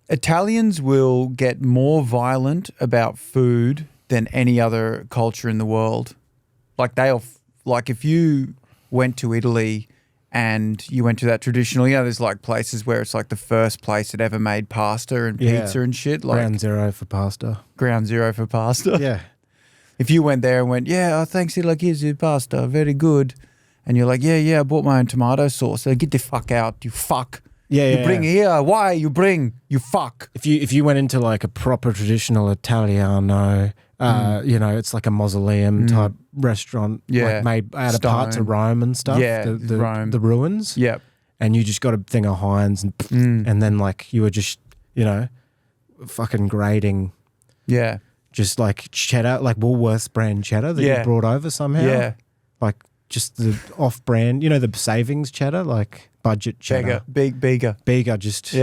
Italians will get more violent about food than any other culture in the world. Like if you went to Italy and you went to that traditional, there's like places where it's like the first place that ever made pasta and pizza and shit. Like Ground zero for pasta. Ground zero for pasta. Yeah. If you went there and went, thanks, like, here's your pasta, very good. And you're like, I bought my own tomato sauce. So get the fuck out, you fuck. You bring here. Why you bring? You fuck. If you went into like a proper traditional Italiano, it's like a mausoleum type restaurant, like made out of parts of Rome and stuff. Yeah, Rome. The ruins. Yep. And you just got a thing of Heinz and then like you were just fucking grating. Yeah. Just like cheddar, like Woolworths brand cheddar that you brought over somehow. Yeah. Like just the off-brand, the savings cheddar, like budget cheddar. Bigger, just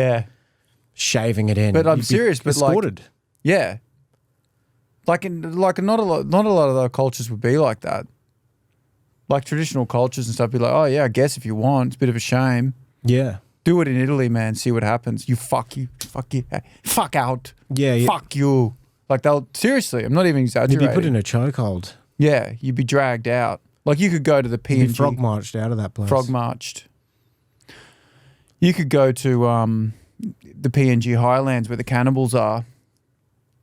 shaving it in. But I'm serious, but escorted. Like, not a lot of other cultures would be like that. Like traditional cultures and stuff be like, oh yeah, I guess if you want, it's a bit of a shame. Yeah. Do it in Italy, man. See what happens. You fuck out. Yeah. Fuck you. Like seriously, I'm not even exaggerating. You'd be put in a chokehold. Yeah, you'd be dragged out. Like you could go to the PNG. You'd be frog marched out of that place. Frog marched. You could go to the PNG highlands where the cannibals are.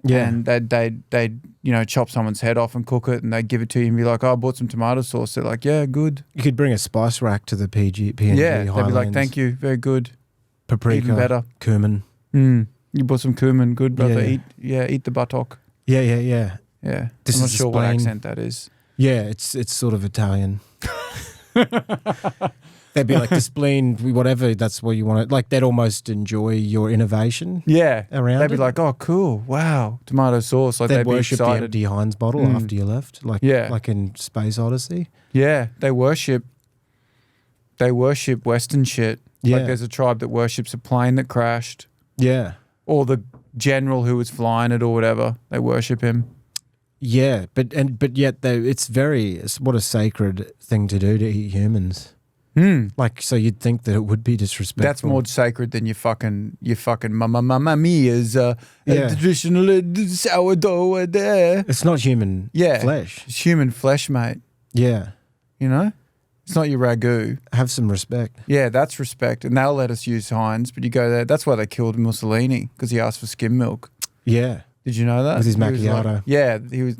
Yeah. And they'd chop someone's head off and cook it and they'd give it to you and be like, oh, I bought some tomato sauce. They're like, yeah, good. You could bring a spice rack to the PNG highlands. Yeah, they'd be like, thank you, very good. Paprika. Even better. Cumin. You bought some cumin, good brother. Eat the buttock. Yeah. Yeah. I'm not sure what accent that is. Yeah, it's sort of Italian. They'd be like the spleen, whatever. That's what you want to like. They'd almost enjoy your innovation. Yeah, around. They'd be like, "Oh, cool! Wow, tomato sauce!" Like they'd be worship excited. the empty Heinz bottle after you left. Like in Space Odyssey. Yeah, they worship Western shit. Yeah. Like there's a tribe that worships a plane that crashed. Yeah, or the general who was flying it or whatever. They worship him. Yeah, but yet it's what a sacred thing to do to eat humans. Like, so you'd think that it would be disrespectful. That's more sacred than your fucking mamma mia's traditional sourdough there. It's not human flesh. It's human flesh, mate. Yeah. It's not your ragu. Have some respect. Yeah, that's respect. And they'll let us use Heinz, but you go there. That's why they killed Mussolini, because he asked for skim milk. Yeah. Did you know that? With his macchiato.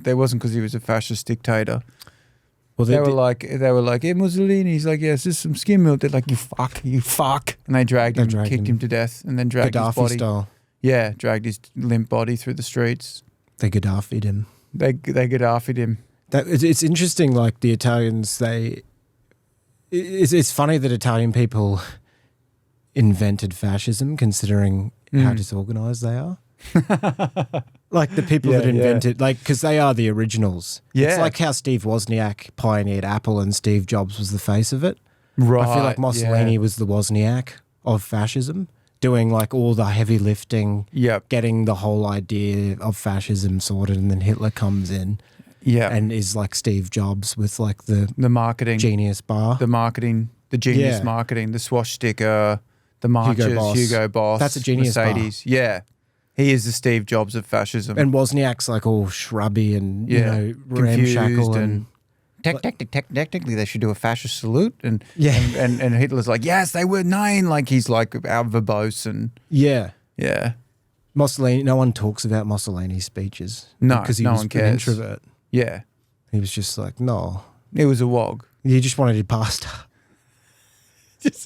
They wasn't because he was a fascist dictator. Well, they were like, hey, Mussolini. He's like, is this some skim milk? They're like, you fuck. And they dragged him, kicked him to death, and then dragged his body. Style. Yeah, dragged his limp body through the streets. They Gaddafi'd him. They Gaddafi'd him. It's interesting, like the Italians, it's funny that Italian people invented fascism, considering how disorganized they are. Like the people that invented, like, because they are the originals. Yeah. It's like how Steve Wozniak pioneered Apple and Steve Jobs was the face of it. Right. I feel like Mussolini was the Wozniak of fascism, doing like all the heavy lifting, getting the whole idea of fascism sorted, and then Hitler comes in. Yeah. And is like Steve Jobs with like the marketing. Genius bar. The marketing, the genius marketing, the swastika, the marches, Hugo Boss. That's a genius Mercedes. bar. Yeah. He is the Steve Jobs of fascism. And Wozniak's like all shrubby and, ramshackle and technically they should do a fascist salute. And Hitler's like, yes, they were 9. Like he's like out verbose and. Yeah. Yeah. Mussolini, no one talks about Mussolini's speeches. No, because he no was one an cares. introvert. Yeah. He was just like, no. He was a wog. He just wanted to pasta.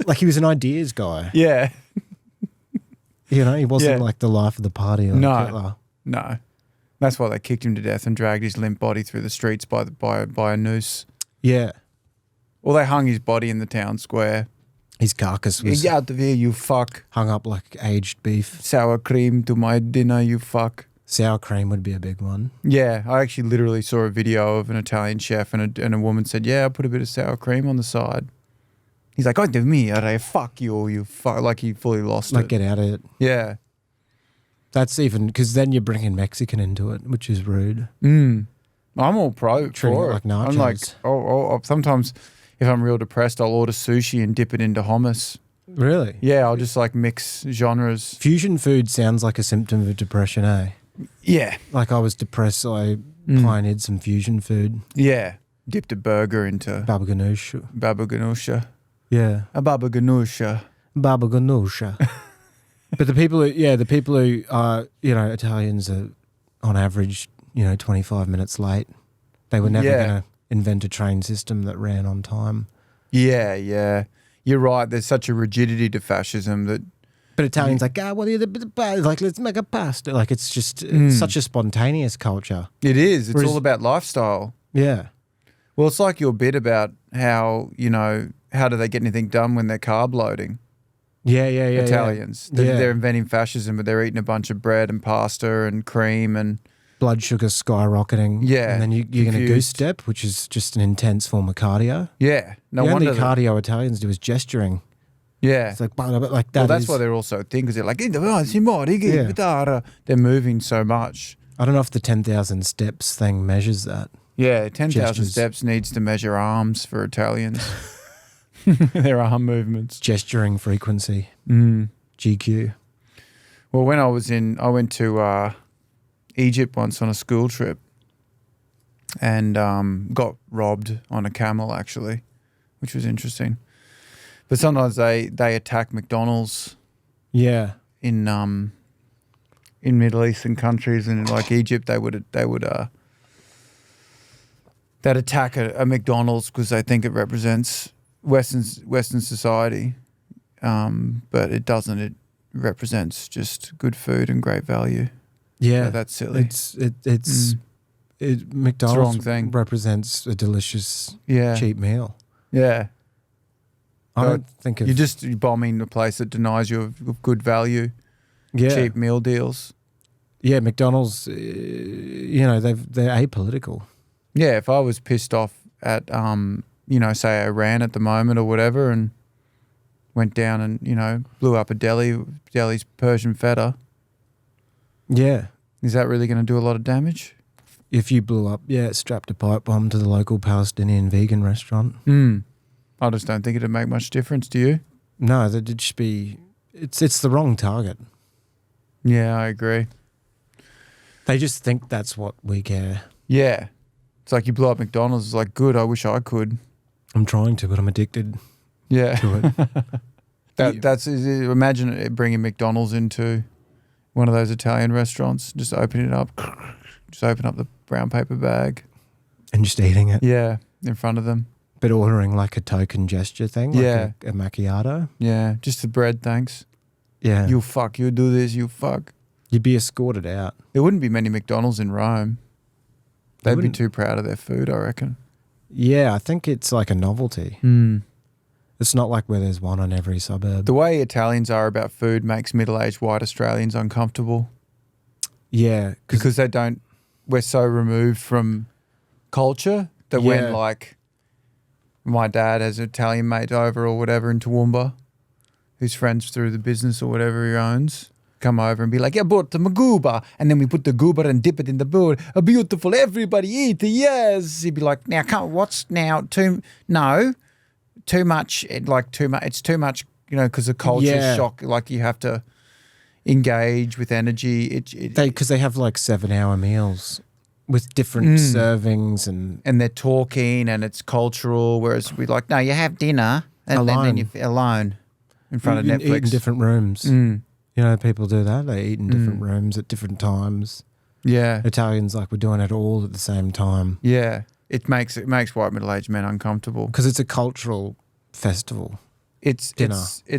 Like he was an ideas guy. Yeah. He wasn't like the life of the party. Like No. That's why they kicked him to death and dragged his limp body through the streets by a noose. Yeah. Or they hung his body in the town square. His carcass was get out of here, you fuck. Hung up like aged beef. Sour cream to my dinner, you fuck. Sour cream would be a big one. Yeah, I actually literally saw a video of an Italian chef and a woman said, I put a bit of sour cream on the side. He's like, oh, to me, fuck you fuck. Like he fully lost it. Like get out of it. Yeah. That's even, because then you're bringing Mexican into it, which is rude. I'm all pro Treating for it like it. nachos. I'm like, sometimes if I'm real depressed, I'll order sushi and dip it into hummus. Really? Yeah, I'll just like mix genres. Fusion food sounds like a symptom of depression, eh? Yeah. Like I was depressed, so I pioneered some fusion food. Yeah. Dipped a burger into Baba ganoush. baba ganoush. Yeah. A baba ganoush. Baba ganoush. But the people who are, Italians are on average, 25 minutes late. They were never going to invent a train system that ran on time. Yeah, yeah. You're right. There's such a rigidity to fascism that... But Italians like, let's make a pasta. Like, it's just such a spontaneous culture. It is. It's all about lifestyle. Yeah. Well, it's like your bit about how, how do they get anything done when they're carb loading? Yeah. Italians. They're inventing fascism, but they're eating a bunch of bread and pasta and cream and... blood sugar skyrocketing. Yeah. And then you're going to goose step, which is just an intense form of cardio. Yeah. No wonder the only cardio Italians do is gesturing. Yeah. It's like that. Well, that's why they're all so thin, because they're like, they're moving so much. I don't know if the 10,000 steps thing measures that. Yeah, 10,000 steps needs to measure arms for Italians. Their arm movements. Gesturing frequency. GQ. Well, when I went to Egypt once on a school trip and got robbed on a camel, actually, which was interesting. But sometimes they attack McDonald's. Yeah. In Middle Eastern countries, and like Egypt, they'd attack a McDonald's because they think it represents Western society, but it doesn't. It represents just good food and great value. Yeah, so that's silly. McDonald's it's the wrong thing. Represents a delicious, cheap meal. Yeah, I don't think you're just bombing a place that denies you of good value. Yeah, cheap meal deals. Yeah, McDonald's, they're apolitical. Yeah, if I was pissed off at, say Iran at the moment or whatever, and went down and, blew up a deli's Persian feta. Yeah. Is that really going to do a lot of damage? If you blew up, strapped a pipe bomb to the local Palestinian vegan restaurant. I just don't think it'd make much difference, do you? No, that'd just be, it's the wrong target. Yeah, I agree. They just think that's what we care. Yeah. It's like you blow up McDonald's. It's like, good, I wish I could. I'm trying to, but I'm addicted to it. Imagine bringing McDonald's into one of those Italian restaurants, just opening it up, just open up the brown paper bag. And just eating it. Yeah, in front of them. But ordering like a token gesture thing, like a macchiato. Yeah, just the bread, thanks. Yeah. You fuck, you do this, you fuck. You'd be escorted out. There wouldn't be many McDonald's in Rome. They'd be too proud of their food, I reckon. Yeah, I think it's like a novelty. It's not like where there's one on every suburb. The way Italians are about food makes middle-aged white Australians uncomfortable. Yeah. Because we're so removed from culture that when like my dad has an Italian mate over or whatever in Toowoomba, who's friends through the business or whatever he owns, come over and be like, bought the goober, and then we put the goober and dip it in the bowl. Beautiful, everybody eat, yes. He'd be like, now, too much, it's too much, because the culture shock, like you have to engage with energy. Because they have like 7-hour meals with different servings and they're talking and it's cultural, whereas we like, no, you have dinner and then you're alone in front of Netflix. Eat in different rooms. People do that. They eat in different rooms at different times. Yeah. Italians, like, we're doing it all at the same time. Yeah. It makes white middle-aged men uncomfortable. Because it's a cultural festival. It's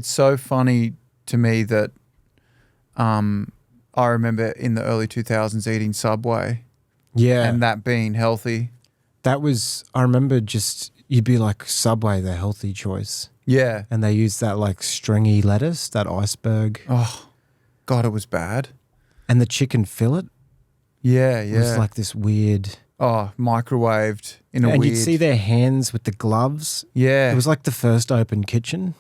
so funny to me that I remember in the early 2000s eating Subway. Yeah. And that being healthy. I remember you'd be like, Subway, the healthy choice. Yeah. And they used that like stringy lettuce, that iceberg. Oh, God, it was bad. And the chicken fillet. Yeah. It was like this weird. Oh, microwaved in a weird. And you'd see their hands with the gloves. Yeah. It was like the first open kitchen.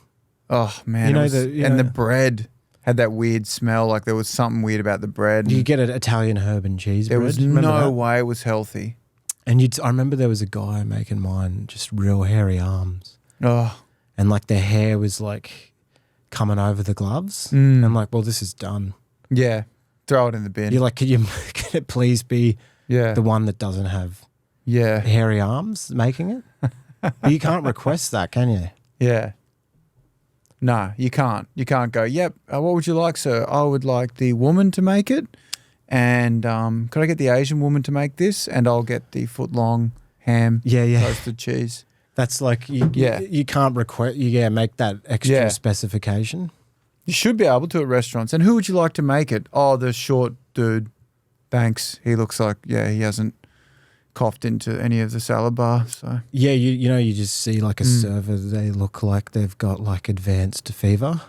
Oh, man. And the bread had that weird smell. Like there was something weird about the bread. You get an Italian herb and cheese bread. There was no way it was healthy. And I remember there was a guy making mine, just real hairy arms. Oh. And like their hair was like coming over the gloves. I'm like, well, this is done. Yeah. Throw it in the bin. You're like, can it please be the one that doesn't have hairy arms making it? But you can't request that, can you? Yeah. No, you can't. You can't go, yep, what would you like, sir? I would like the woman to make it. And could I get the Asian woman to make this? And I'll get the foot-long ham toasted cheese. That's like, you can't request, make that extra specification. You should be able to at restaurants. And who would you like to make it? Oh, the short dude. Thanks. He looks like, he hasn't coughed into any of the salad bar. So yeah, you just see like a server. They look like they've got like advanced fever.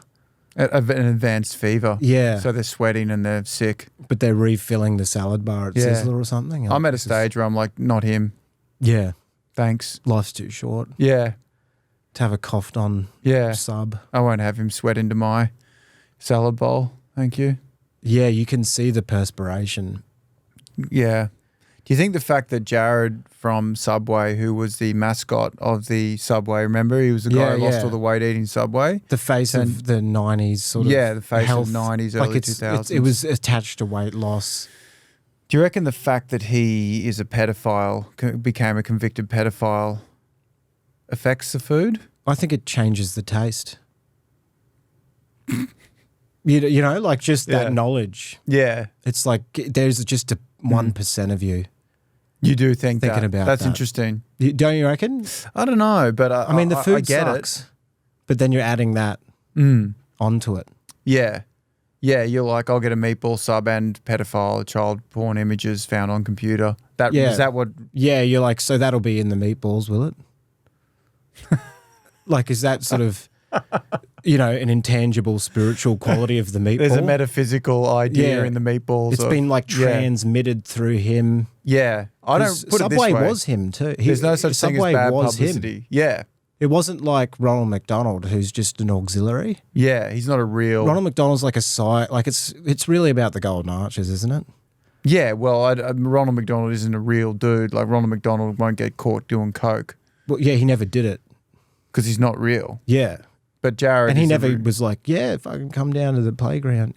An advanced fever. Yeah. So they're sweating and they're sick. But they're refilling the salad bar at Sizzler or something. I'm at a stage where I'm like, not him. Yeah. Thanks. Life's too short. Yeah. To have a coughed on sub. I won't have him sweat into my salad bowl. Thank you. Yeah, you can see the perspiration. Yeah. Do you think the fact that Jared from Subway, who was the mascot of the Subway, remember? He was the guy who lost all the weight eating Subway. The face of the 90s sort of the face health, of 90s, early 2000s. It was attached to weight loss. Do you reckon the fact that he is a pedophile, became a convicted pedophile, affects the food? I think it changes the taste. You know, like just that knowledge. Yeah. It's like there's just a 1% of you. You do think thinking that. About That's that. Interesting. Don't you reckon? I don't know, but I mean, the food I get sucks, it. But then you're adding that onto it. Yeah. Yeah, you're like, I'll get a meatball sub and pedophile child porn images found on computer. Is that what? Yeah, you're like, so that'll be in the meatballs, will it? Like, is that sort of, an intangible spiritual quality of the meatball? There's a metaphysical idea in the meatballs. It's been like transmitted through him. Yeah. I don't put Subway it this way. was him too. There's no such thing as bad publicity. Him. Yeah. It wasn't like Ronald McDonald, who's just an auxiliary. Yeah, he's not a real... Ronald McDonald's like a side... Like it's really about the Golden Arches, isn't it? Yeah, well, Ronald McDonald isn't a real dude. Like, Ronald McDonald won't get caught doing coke. Well, yeah, he never did it. Because he's not real. Yeah. But Jared... And he never was like, yeah, if I can come down to the playground,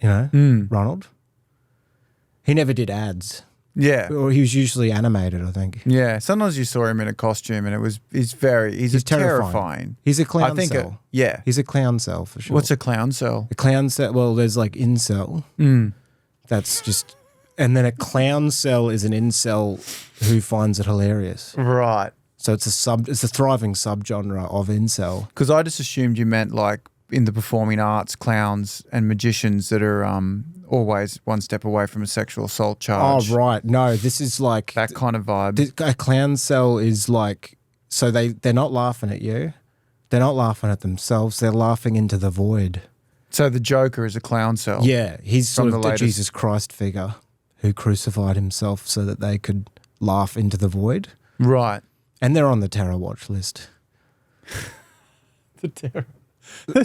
Ronald. He never did ads. Yeah. Or he was usually animated, I think. Yeah. Sometimes you saw him in a costume and he's terrifying. He's a clowncell. Yeah. He's a clowncell for sure. What's a clowncell? A clowncell, well, there's like incel. That's just, and then a clowncell is an incel who finds it hilarious. Right. So it's a thriving subgenre of incel. Because I just assumed you meant like in the performing arts, clowns and magicians that are always one step away from a sexual assault charge. Oh, right. No, this is like... that kind of vibe. A clowncell is like... So they're not laughing at you. They're not laughing at themselves. They're laughing into the void. So the Joker is a clowncell. Yeah. He's sort of the Jesus Christ figure who crucified himself so that they could laugh into the void. Right. And they're on the terror watch list. The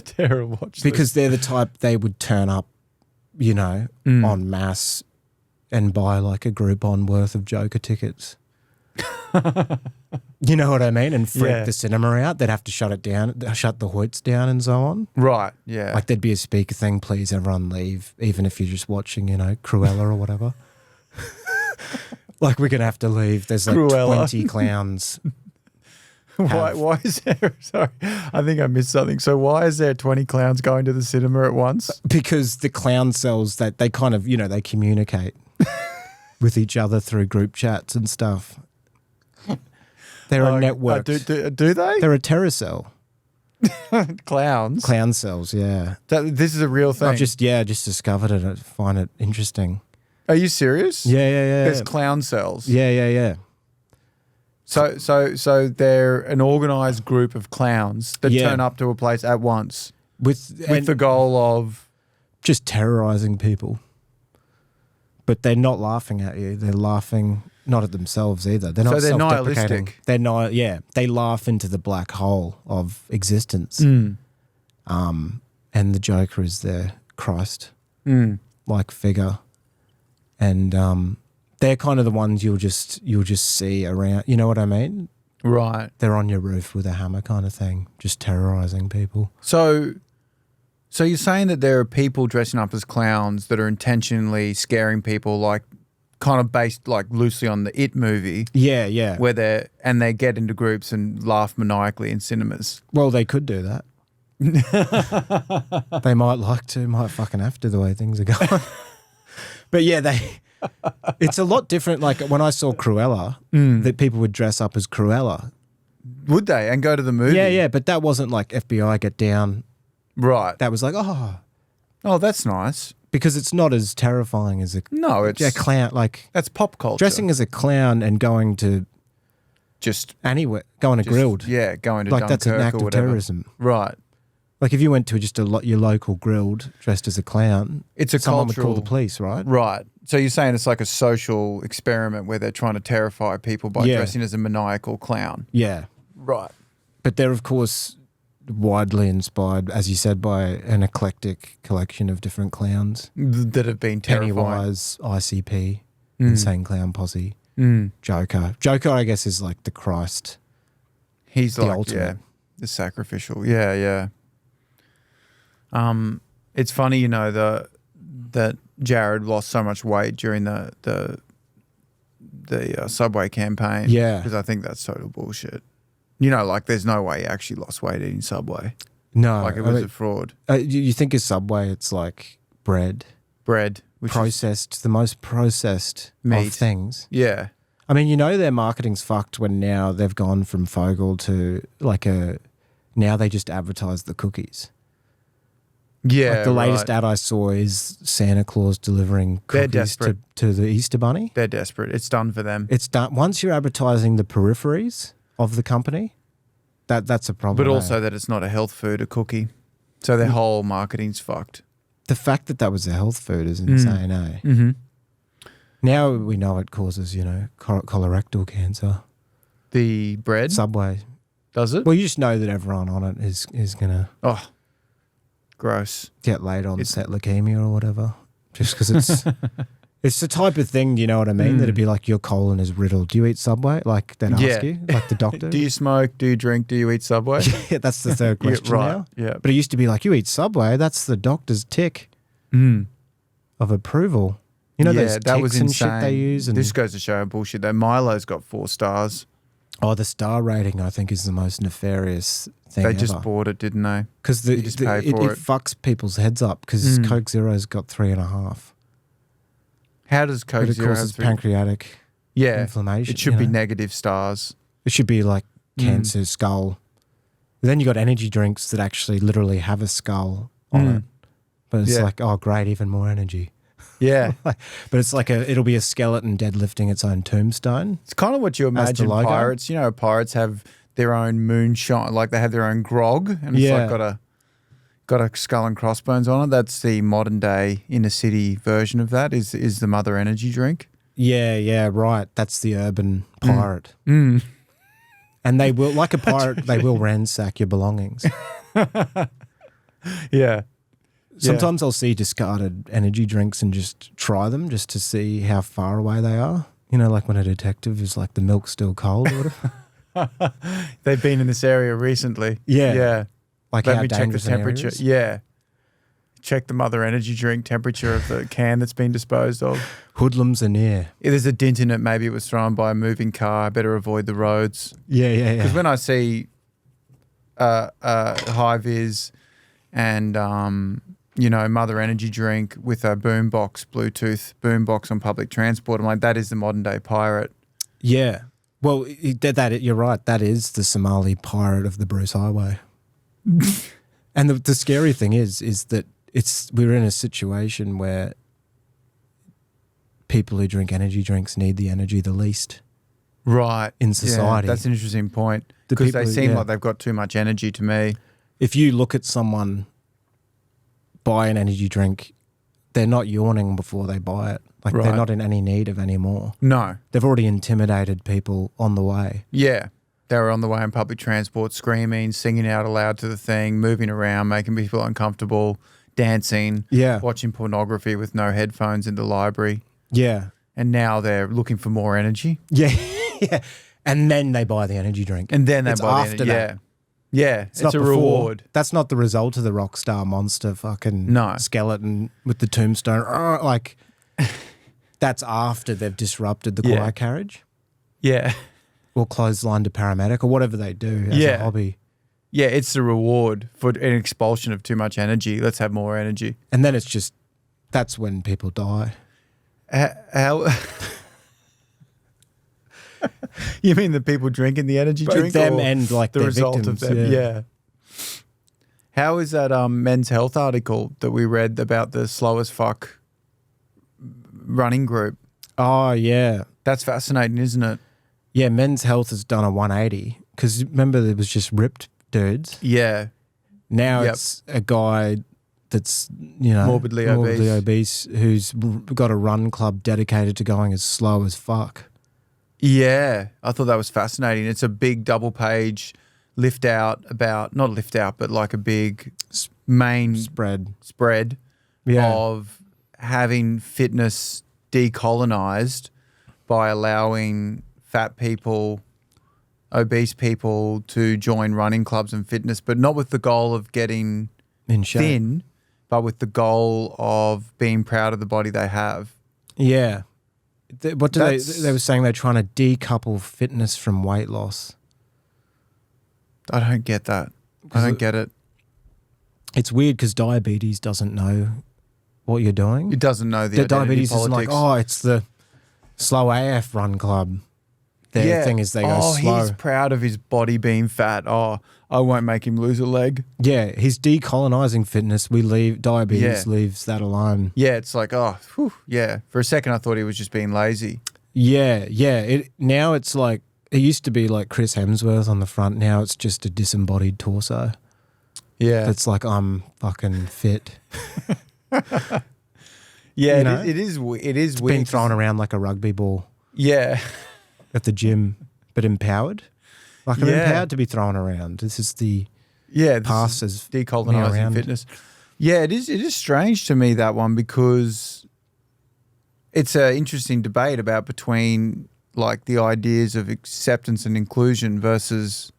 terror watch list. Because they're the type they would turn up, en masse and buy like a Groupon worth of Joker tickets. You know what I mean? And freak the cinema out. They'd have to shut it down, shut the hoits down and so on. Right, yeah. Like there'd be a speaker thing, please everyone leave, even if you're just watching, Cruella or whatever. Like we're going to have to leave. There's like Cruella. 20 clowns. Why is there, sorry, I think I missed something. So why is there 20 clowns going to the cinema at once? Because the clowncells, that they kind of, they communicate with each other through group chats and stuff. They're a network. Do they? They're a terracell. Clowns? Clowncells, yeah. This is a real thing? I've just discovered it. I find it interesting. Are you serious? Yeah. There's clowncells? Yeah. So they're an organised group of clowns that turn up to a place at once with the goal of just terrorising people. But they're not laughing at you. They're laughing not at themselves either. They're not self-deprecating. They're nihilistic. They laugh into the black hole of existence. And the Joker is their Christ-like figure. And they're kind of the ones you'll just see around. You know what I mean? Right. They're on your roof with a hammer kind of thing, just terrorising people. So So you're saying that there are people dressing up as clowns that are intentionally scaring people, like kind of based like loosely on the It movie. Yeah, yeah. Where they get into groups and laugh maniacally in cinemas. Well, they could do that. They might might fucking have to the way things are going. But yeah, it's a lot different. Like when I saw Cruella, that people would dress up as Cruella. Would they? And go to the movie? Yeah, yeah. But that wasn't like FBI get down. Right. That was like, oh, that's nice. Because it's not as terrifying as a clown. Like that's pop culture. Dressing as a clown and going to just anywhere, going to grilled. Yeah, going to like Dunkirk that's an act of terrorism. Right. Like if you went to just your local grilled dressed as a clown, someone would call the police, right? Right. So you're saying it's like a social experiment where they're trying to terrify people by dressing as a maniacal clown. Yeah. Right. But they're of course widely inspired, as you said, by an eclectic collection of different clowns that have been terrifying. Pennywise, ICP, Insane Clown Posse, Joker. Joker, I guess, is like the Christ. He's the like ultimate. The sacrificial. Yeah, yeah. It's funny, you know, that Jared lost so much weight during the Subway campaign. Yeah, because I think that's total bullshit. You know, like there's no way he actually lost weight eating Subway. No. Like it was a fraud. You think of Subway, it's like bread. Which processed, the most processed meat of things. Yeah. I mean, you know their marketing's fucked when now they've gone from Fogel to now they just advertise the cookies. Yeah, like the latest ad I saw is Santa Claus delivering cookies to the Easter Bunny. They're desperate. It's done for them. It's done. Once you're advertising the peripheries of the company, that's a problem. But also that it's not a health food, a cookie. So their whole marketing's fucked. The fact that was a health food is insane, eh? Mm-hmm. Now we know it causes, colorectal cancer. The bread? Subway. Does it? Well, you just know that everyone on it is going to... Oh, gross. Get laid on set leukemia or whatever. Just because it's... It's the type of thing, you know what I mean? That'd be like your colon is riddled. Do you eat Subway? Like, then ask you, like the doctor. Do you smoke? Do you drink? Do you eat Subway? Yeah, that's the third question now. Yeah. But it used to be like, you eat Subway, that's the doctor's tick of approval. You know those ticks and shit they use? And this goes to show how bullshit though. Milo's got 4 stars. Oh, the star rating I think is the most nefarious thing They ever. just bought it, didn't they? Because it fucks people's heads up because Coke Zero's got 3.5. How does Coke Zero causes pancreatic inflammation? It should be negative stars. It should be like cancer, skull. Then you got energy drinks that actually literally have a skull on it. But it's like, oh, great, even more energy. Yeah. But it's like it'll be a skeleton deadlifting its own tombstone. It's kind of what you imagine pirates. You know, pirates have their own moonshine, like they have their own grog, and it's like got a skull and crossbones on it. That's the modern day inner city version of that. Is the Mother Energy drink? Yeah, right. That's the urban pirate. And they will, like a pirate, they will ransack your belongings. Yeah. Sometimes I'll see discarded energy drinks and just try them just to see how far away they are. You know, like when a detective is like, the milk's still cold or whatever. They've been in this area recently. Yeah. Like Let how me check the dangerous temperature. Yeah. Check the Mother Energy drink temperature of the can that's been disposed of. Hoodlums are near. If there's a dint in it, maybe it was thrown by a moving car. I better avoid the roads. Yeah. Because when I see high-vis and, Mother Energy drink with a boombox, Bluetooth boombox on public transport, I'm like, that is the modern-day pirate. Yeah. Well, you're right. That is the Somali pirate of the Bruce Highway. And the scary thing is that we're in a situation where people who drink energy drinks need the energy the least. Right. In society. Yeah, that's an interesting point. Because they seem like they've got too much energy to me. If you look at someone buy an energy drink, they're not yawning before they buy it. Like they're not in any need of any more. No. They've already intimidated people on the way. Yeah. They were on the way in public transport, screaming, singing out aloud to the thing, moving around, making people uncomfortable, dancing, watching pornography with no headphones in the library. Yeah. And now they're looking for more energy. Yeah. Yeah. And then they buy the energy drink. And then they buy the energy. Yeah. Yeah, it's not a before. reward. That's not the result of the rock star monster fucking skeleton with the tombstone. Like, that's after they've disrupted the choir carriage. Yeah. Or clothesline to paramedic or whatever they do as a hobby. Yeah, it's the reward for an expulsion of too much energy. Let's have more energy. And then it's just, that's when people die. How... You mean the people drinking the energy drink? Them and like the their result victims, of them? Yeah. How is that Men's Health article that we read about the slow as fuck running group? Oh, yeah. That's fascinating, isn't it? Yeah, Men's Health has done a 180 because remember there was just ripped dudes. Yeah. Now it's a guy that's, you know, morbidly obese who's got a run club dedicated to going as slow as fuck. Yeah, I thought that was fascinating. It's a big double page lift out about, not lift out, but like a big main spread of having fitness decolonized by allowing fat people, obese people to join running clubs and fitness, but not with the goal of getting in shape, thin, but with the goal of being proud of the body they have. Yeah. They were saying they're trying to decouple fitness from weight loss. I don't get that. I don't get it. It's weird because diabetes doesn't know what you're doing. It doesn't know the diabetes politics. Isn't like, oh, it's the slow AF run club. Their thing is they go slow. He's proud of his body being fat. Oh, I won't make him lose a leg. Yeah, he's decolonizing fitness. Diabetes leaves that alone. Yeah, it's like, yeah. For a second, I thought he was just being lazy. Yeah. Now it's like, it used to be like Chris Hemsworth on the front. Now it's just a disembodied torso. Yeah. It's like, I'm fucking fit. Yeah, you know? it is it's weird. Being thrown around like a rugby ball. Yeah. At the gym, but empowered. Like I'm empowered to be thrown around. This is the past as decolonizing fitness. Yeah, it is strange to me, that one, because it's an interesting debate about between like the ideas of acceptance and inclusion versus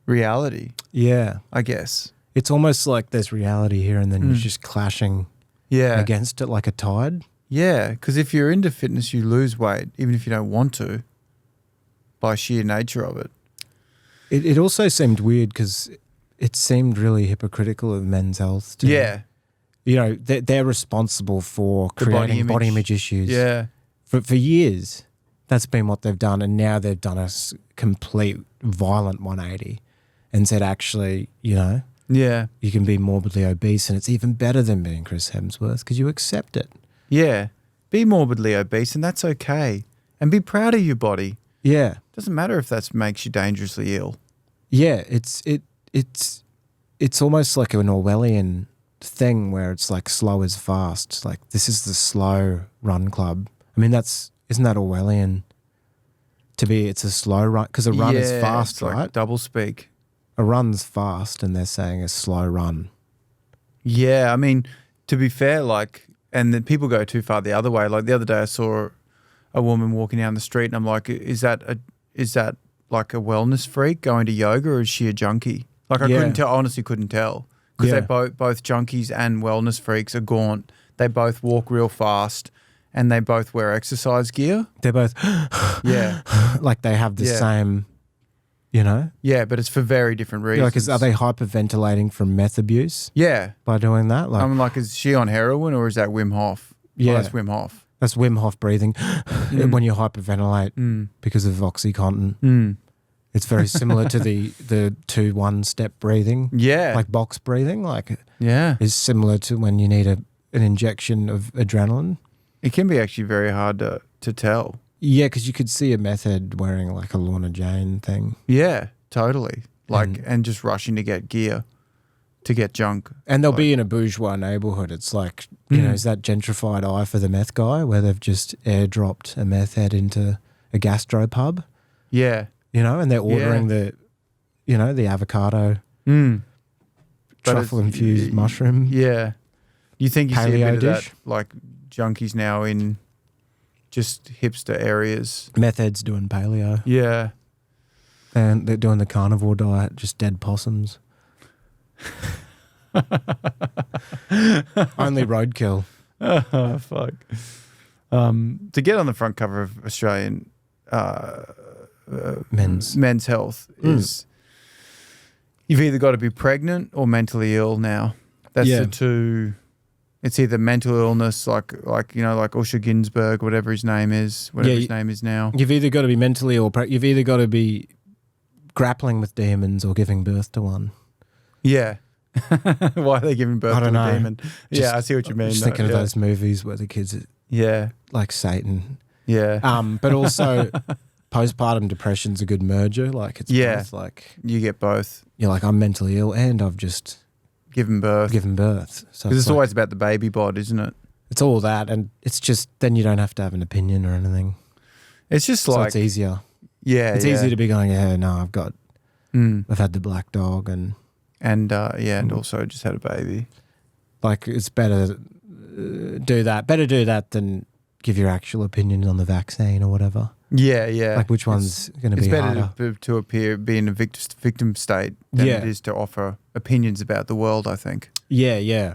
reality. Yeah. I guess. It's almost like there's reality here and then you're just clashing against it like a tide. Yeah, because if you're into fitness, you lose weight, even if you don't want to, by sheer nature of it. It also seemed weird because it seemed really hypocritical of Men's Health. Yeah. You know, they're responsible for creating body image issues. Yeah. For years, that's been what they've done. And now they've done a complete violent 180 and said, actually, you know, you can be morbidly obese and it's even better than being Chris Hemsworth because you accept it. Yeah. Be morbidly obese and that's okay. And be proud of your body. Yeah. Doesn't matter if that makes you dangerously ill. Yeah, it's almost like an Orwellian thing where it's like slow is fast. It's like this is the slow run club. I mean, isn't that Orwellian to be it's a slow run because a run is fast, it's like right? Double speak. A run's fast and they're saying a slow run. Yeah, I mean, to be fair, like, and then people go too far the other way. Like the other day I saw a woman walking down the street and I'm like, is that like a wellness freak going to yoga or is she a junkie? Like I couldn't tell, honestly couldn't tell because they both junkies and wellness freaks are gaunt. They both walk real fast and they both wear exercise gear. They're both like they have the same, you know? Yeah, but it's for very different reasons. Like, are they hyperventilating from meth abuse? Yeah. By doing that? Like, I'm like, is she on heroin or is that Wim Hof? Yeah. Oh, that's Wim Hof. That's Wim Hof breathing when you hyperventilate because of OxyContin. It's very similar to the 2-1 step breathing. Yeah. Like box breathing. Like is similar to when you need an injection of adrenaline. It can be actually very hard to tell. Yeah, because you could see a meth head wearing like a Lorna Jane thing. Yeah, totally. Like and just rushing to get gear. To get junk. And they'll be in a bourgeois neighborhood. It's like, you know, is that gentrified eye for the meth guy where they've just airdropped a meth head into a gastropub? Yeah. You know, and they're ordering the avocado, truffle-infused mushroom. Yeah. You think you see a bit of dish? that, like junkies now in just hipster areas. Meth heads doing paleo. Yeah. And they're doing the carnivore diet, just dead possums. Only roadkill. Oh, fuck. To get on the front cover of Australian Men's Health is you've either got to be pregnant or mentally ill now. That's the two. It's either mental illness, like Usher Ginsburg, whatever his name is, his name is now. You've either got to be mentally ill, you've either got to be grappling with demons or giving birth to one. Yeah. Why are they giving birth to a demon? I see what you mean. Just thinking of those movies where the kids are like Satan. Yeah. But also postpartum depression's a good merger. Like it's both like you get both. You're like, I'm mentally ill and I've just given birth. So it's always about the baby bod, isn't it? It's all that, and it's just then you don't have to have an opinion or anything. It's just like it's easier. Yeah, it's easy to be going. Yeah, no, I've had the black dog and also just had a baby. Like it's better do that. Better do that than give your actual opinion on the vaccine or whatever. Yeah, yeah. Like which one's going to be harder? It's better to be in a victim state than it is to offer opinions about the world, I think. Yeah, yeah.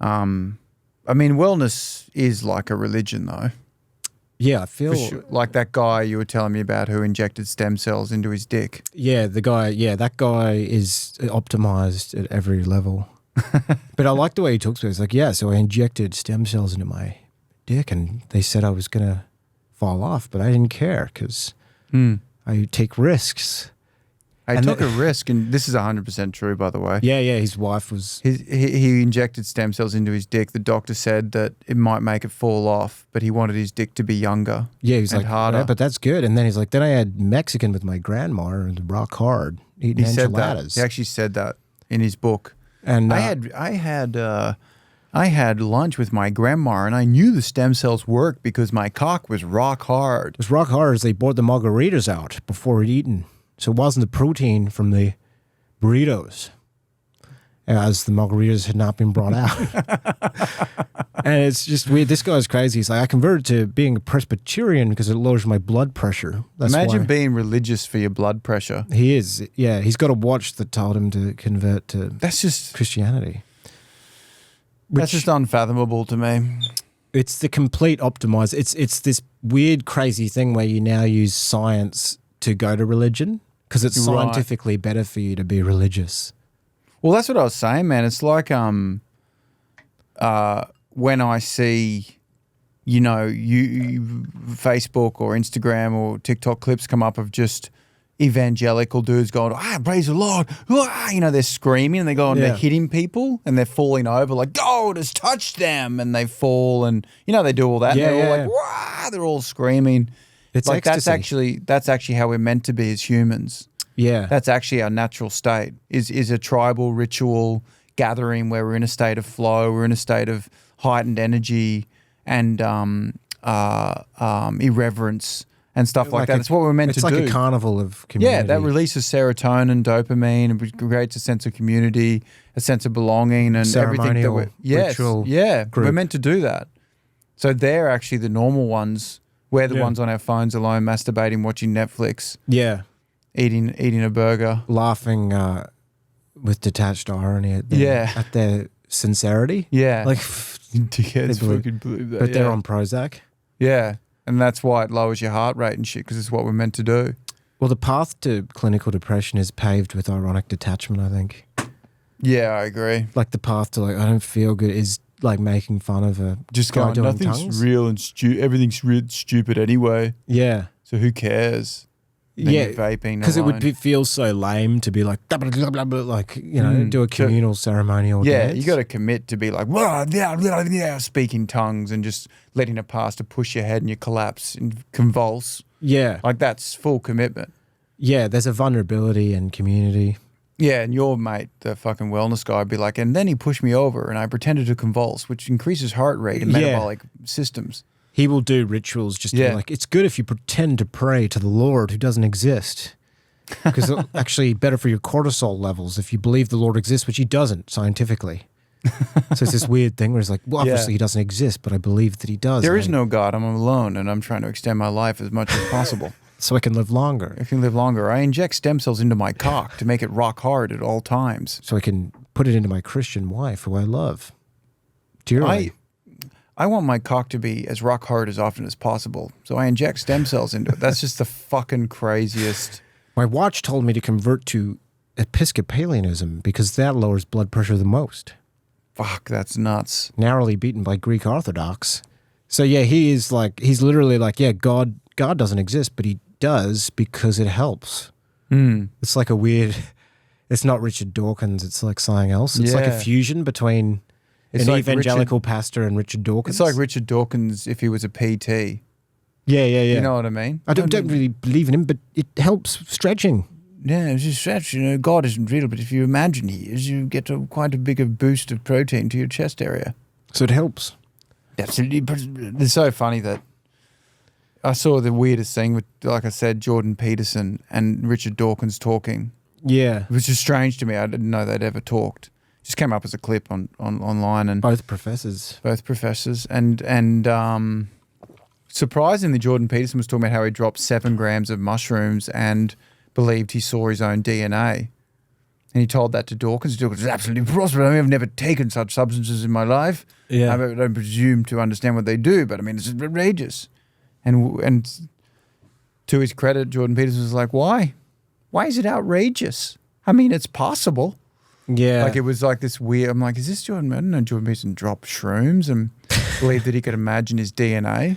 I mean, wellness is like a religion, though. Yeah, I feel like that guy you were telling me about who injected stem cells into his dick. Yeah, that guy is optimized at every level. But I like the way he talks about it. It's like, so I injected stem cells into my dick and they said I was going to fall off, but I didn't care because I take risks. I took a risk, and this is 100% true, by the way. Yeah, his wife was... He injected stem cells into his dick. The doctor said that it might make it fall off, but he wanted his dick to be younger. Yeah, he's like, harder. Yeah, but that's good. And then he's like, then I had Mexican with my grandma and rock hard eating enchiladas. He actually said that in his book. And I had lunch with my grandma, and I knew the stem cells worked because my cock was rock hard. It was rock hard as they brought the margaritas out before eating. So it wasn't the protein from the burritos, as the margaritas had not been brought out. And it's just weird. This guy's crazy. He's like, I converted to being a Presbyterian because it lowers my blood pressure. Imagine being religious for your blood pressure. He is. Yeah, he's got a watch that told him to convert to Christianity. That's just unfathomable to me. It's the complete optimize. It's this weird, crazy thing where you now use science to go to religion because it's scientifically better for you to be religious. Well, that's what I was saying, man. It's like when I see, you Facebook or Instagram or TikTok clips come up of just evangelical dudes going, praise the Lord. They're screaming and they go and they're hitting people and they're falling over like, God has touched them, and they fall and, they do all that. Yeah, and they're all like, wah, they're all screaming. It's like ecstasy. that's actually how we're meant to be as humans. Yeah. That's actually our natural state is a tribal ritual gathering where we're in a state of flow, we're in a state of heightened energy and irreverence and stuff like that. It's what we're meant to do. It's like a carnival of community. Yeah, that releases serotonin, dopamine, and creates a sense of community, a sense of belonging, and everything that we're ritual group. We're meant to do that. So they're actually the normal ones. We're the ones on our phones alone, masturbating, watching Netflix. Yeah. Eating a burger. Laughing with detached irony at their sincerity. Yeah. Like, dickheads fucking believe that. But they're on Prozac. Yeah. And that's why it lowers your heart rate and shit, because it's what we're meant to do. Well, the path to clinical depression is paved with ironic detachment, I think. Yeah, I agree. Like the path to I don't feel good is like making fun of a just guy going, doing nothing's tongues. real and everything's real stupid anyway. Yeah. So who cares? Then you're vaping because it would feel so lame to be like, blah, blah, blah, blah, blah, like, do a communal ceremonial dance. You got to commit to be like, speaking tongues and just letting a pastor push your head and you collapse and convulse. Yeah. Like that's full commitment. Yeah, there's a vulnerability and community. Yeah, and your mate, the fucking wellness guy, would be like, and then he pushed me over and I pretended to convulse, which increases heart rate and metabolic systems. He will do rituals just to be like, it's good if you pretend to pray to the Lord who doesn't exist. Because it's actually better for your cortisol levels if you believe the Lord exists, which he doesn't scientifically. So it's this weird thing where it's like, well, obviously he doesn't exist, but I believe that he does. There is no God. I'm alone and I'm trying to extend my life as much as possible. So I can live longer. I can live longer. I inject stem cells into my cock to make it rock hard at all times. So I can put it into my Christian wife who I love. Dearly. I want my cock to be as rock hard as often as possible. So I inject stem cells into it. That's just the fucking craziest. My watch told me to convert to Episcopalianism because that lowers blood pressure the most. Fuck, that's nuts. Narrowly beaten by Greek Orthodox. So yeah, he's literally like, yeah, God doesn't exist, but he does because it helps. It's like a weird, it's not Richard Dawkins, it's like something else. It's like a fusion between an like evangelical pastor and Richard Dawkins. It's like Richard Dawkins if he was a PT. Yeah. You know what I mean? I don't really believe in him, but it helps stretching. Yeah, it's just stretch. God isn't real, but if you imagine he is, you get quite a bigger boost of protein to your chest area. So it helps. Absolutely. It's so funny that I saw the weirdest thing with, like I said, Jordan Peterson and Richard Dawkins talking. Yeah. It was just strange to me. I didn't know they'd ever talked. Just came up as a clip online. And both professors. And surprisingly, Jordan Peterson was talking about how he dropped 7 grams of mushrooms and believed he saw his own DNA. And he told that to Dawkins. Dawkins is absolutely preposterous. I mean, I've never taken such substances in my life. Yeah. I don't presume to understand what they do, but I mean, it's outrageous. And to his credit, Jordan Peterson was like, why? Why is it outrageous? I mean, it's possible. Yeah. Like, it was like this weird, I'm like, is this Jordan? I don't know, Jordan Peterson dropped shrooms and believed that he could imagine his DNA.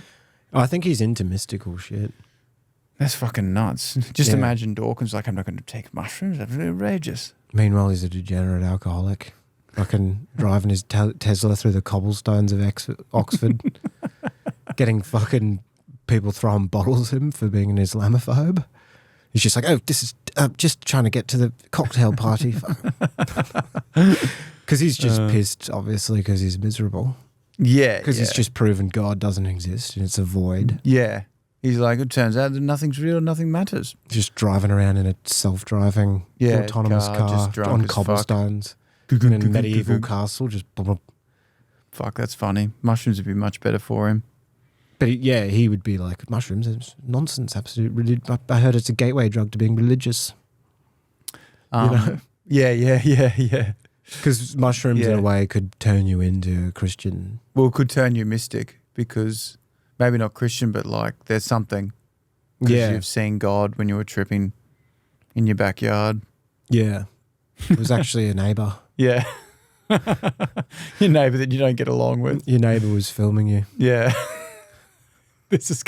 I think he's into mystical shit. That's fucking nuts. Just imagine Dawkins like, I'm not going to take mushrooms. That's outrageous. Meanwhile, he's a degenerate alcoholic. Fucking driving his Tesla through the cobblestones of Oxford. Getting fucking people throwing bottles at him for being an Islamophobe. He's just like, oh, this is just trying to get to the cocktail party. Because he's just pissed, obviously, because he's miserable. Yeah. Because he's just proven God doesn't exist and it's a void. Yeah. He's like, it turns out that nothing's real, nothing matters. Just driving around in a self-driving autonomous car on cobblestones in a medieval castle. Just fuck, that's funny. Mushrooms would be much better for him. But he would be like, mushrooms is nonsense, absolute. I heard it's a gateway drug to being religious. You know? Yeah. Because mushrooms in a way could turn you into a Christian. Well, it could turn you mystic because maybe not Christian, but like there's something. Because you've seen God when you were tripping in your backyard. Yeah. It was actually a neighbour. Yeah. Your neighbour that you don't get along with. Your neighbour was filming you. Yeah. This is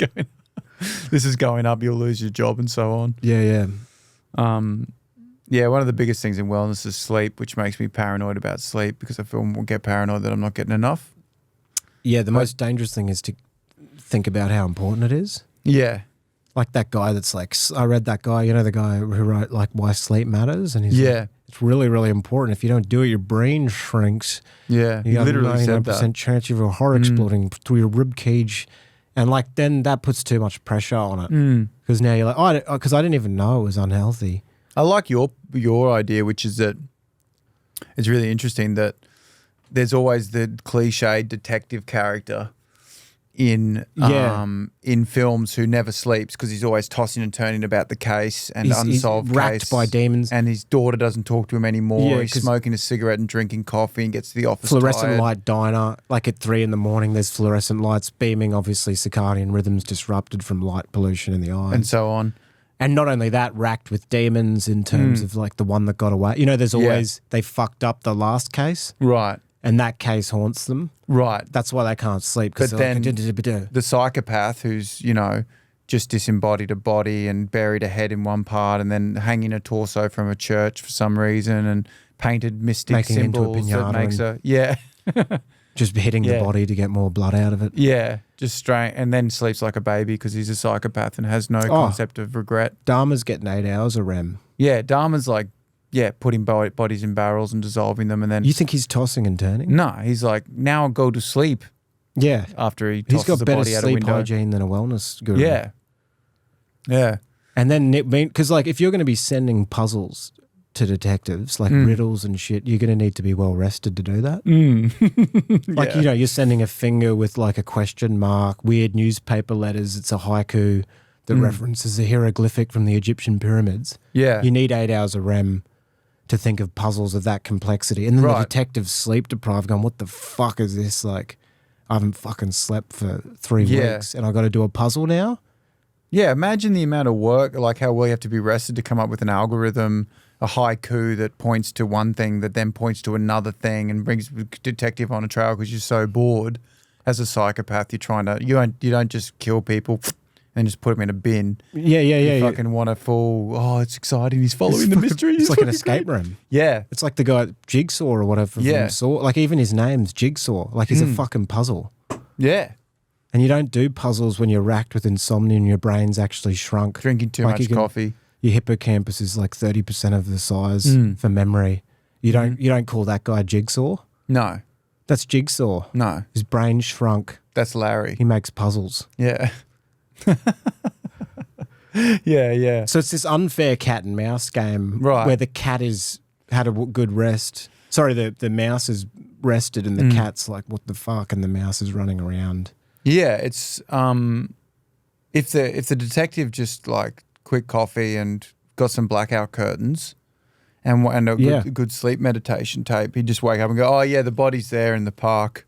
going up, you'll lose your job and so on. Yeah. Yeah, one of the biggest things in wellness is sleep, which makes me paranoid about sleep because I feel we'll get paranoid that I'm not getting enough. Yeah, the most dangerous thing is to think about how important it is. Yeah. Like that guy that's like, I read that guy, you know, the guy who wrote like Why Sleep Matters? And he's like, it's really, really important. If you don't do it, your brain shrinks. Yeah, you got literally a 99% chance of your heart exploding through your rib cage. And like then that puts too much pressure on it. Because now you're like, because I didn't even know it was unhealthy. I like your idea, which is that it's really interesting that there's always the cliched detective character in films who never sleeps because he's always tossing and turning about the case and unsolved he's racked case. by demons. And his daughter doesn't talk to him anymore. He's smoking a cigarette and drinking coffee and gets to the office fluorescent tired. light diner, like at 3 a.m, there's fluorescent lights beaming, obviously circadian rhythms disrupted from light pollution in the eye. And so on. And not only that, racked with demons in terms of like the one that got away. You know, there's always, they fucked up the last case. Right. And that case haunts them. Right. That's why they can't sleep. But then the psychopath who's, you know, just disembodied a body and buried a head in one part and then hanging a torso from a church for some reason and painted mystic making symbols into a that makes just hitting the body to get more blood out of it. Yeah, just straight. And then sleeps like a baby because he's a psychopath and has no concept of regret. Dharma's getting 8 hours of REM. Yeah, Dharma's like, putting bodies in barrels and dissolving them and then... You think he's tossing and turning? No, he's like, now I'll go to sleep. Yeah. After he tosses the body out a window. He's got better sleep hygiene than a wellness guru. Yeah. Yeah. And then, because like if you're going to be sending puzzles to detectives, like riddles and shit, you're going to need to be well rested to do that. Like, you know, you're sending a finger with like a question mark, weird newspaper letters, it's a haiku. that references a hieroglyphic from the Egyptian pyramids. Yeah. You need 8 hours of REM to think of puzzles of that complexity. And then the Right. detective's sleep deprived going, what the fuck is this? Like, I haven't fucking slept for 3 weeks and I got to do a puzzle now? Yeah, imagine the amount of work, like how well you have to be rested to come up with an algorithm, a haiku that points to one thing that then points to another thing and brings the detective on a trail because you're so bored. As a psychopath, you don't just kill people and just put them in a bin. Yeah. You fucking want a full, it's exciting. He's following the mystery. It's like an escape room. Yeah. It's like the guy Jigsaw or whatever from Saw. Like even his name's Jigsaw. Like he's a fucking puzzle. Yeah. And you don't do puzzles when you're racked with insomnia and your brain's actually shrunk. Drinking too much coffee. Your hippocampus is like 30% of the size for memory. You don't call that guy Jigsaw? No. That's Jigsaw. No. His brain shrunk. That's Larry. He makes puzzles. Yeah. Yeah. So it's this unfair cat and mouse game where the cat had a good rest. Sorry, the mouse is rested and the cat's like, what the fuck? And the mouse is running around. Yeah, it's if the detective just like quick coffee and got some blackout curtains and a good sleep meditation tape, he'd just wake up and go, oh yeah, the body's there in the park.